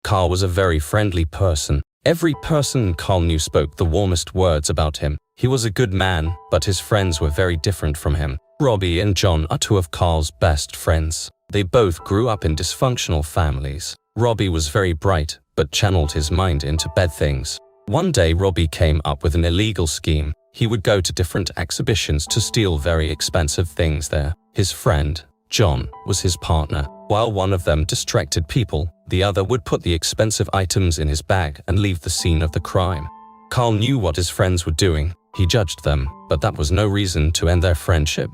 Carl was a very friendly person. Every person Carl knew spoke the warmest words about him. He was a good man, but his friends were very different from him. Robbie and John are two of Carl's best friends. They both grew up in dysfunctional families. Robbie was very bright, but channeled his mind into bad things. One day Robbie came up with an illegal scheme. He would go to different exhibitions to steal very expensive things there. His friend, John, was his partner. While one of them distracted people, the other would put the expensive items in his bag and leave the scene of the crime. Carl knew what his friends were doing. He judged them, but that was no reason to end their friendship.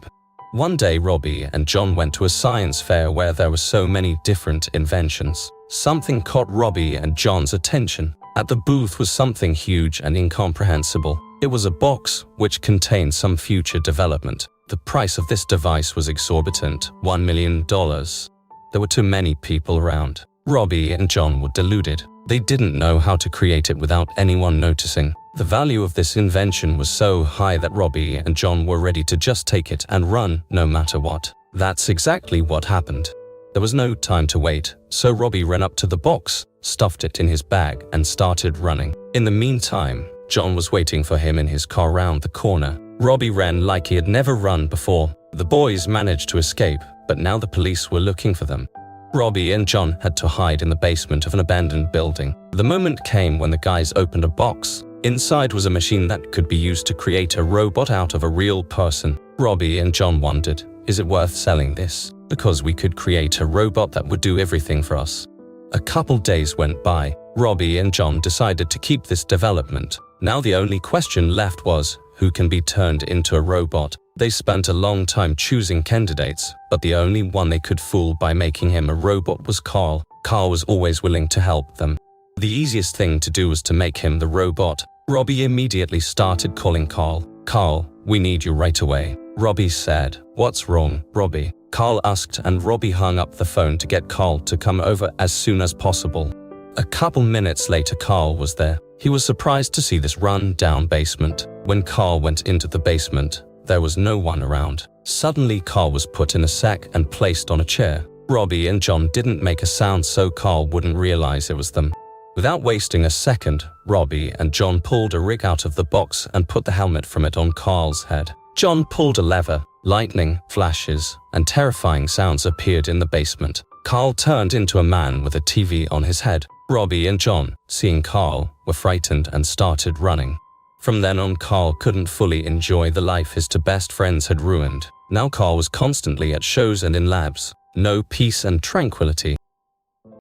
One day Robbie and John went to a science fair where there were so many different inventions. Something caught Robbie and John's attention. At the booth was something huge and incomprehensible. It was a box which contained some future development. The price of this device was exorbitant, $1 million. There were too many people around. Robbie and John were deluded. They didn't know how to create it without anyone noticing. The value of this invention was so high that Robbie and John were ready to just take it and run, no matter what. That's exactly what happened. There was no time to wait, so Robbie ran up to the box, stuffed it in his bag, and started running. In the meantime, John was waiting for him in his car round the corner. Robbie ran like he had never run before. The boys managed to escape, but now the police were looking for them. Robbie and John had to hide in the basement of an abandoned building. The moment came when the guys opened a box. Inside was a machine that could be used to create a robot out of a real person. Robbie and John wondered, is it worth selling this? Because we could create a robot that would do everything for us. A couple days went by. Robbie and John decided to keep this development. Now the only question left was, who can be turned into a robot? They spent a long time choosing candidates, but the only one they could fool by making him a robot was Carl. Carl was always willing to help them. The easiest thing to do was to make him the robot. Robbie immediately started calling Carl. Carl, we need you right away. Robbie said, what's wrong, Robbie? Carl asked, and Robbie hung up the phone to get Carl to come over as soon as possible. A couple minutes later, Carl was there. He was surprised to see this run-down basement. When Carl went into the basement, there was no one around. Suddenly, Carl was put in a sack and placed on a chair. Robbie and John didn't make a sound so Carl wouldn't realize it was them. Without wasting a second, Robbie and John pulled a rig out of the box and put the helmet from it on Carl's head. John pulled a lever. Lightning, flashes, and terrifying sounds appeared in the basement. Carl turned into a man with a TV on his head. Robbie and John, seeing Carl, were frightened and started running. From then on, Carl couldn't fully enjoy the life his two best friends had ruined. Now Carl was constantly at shows and in labs. No peace and tranquility.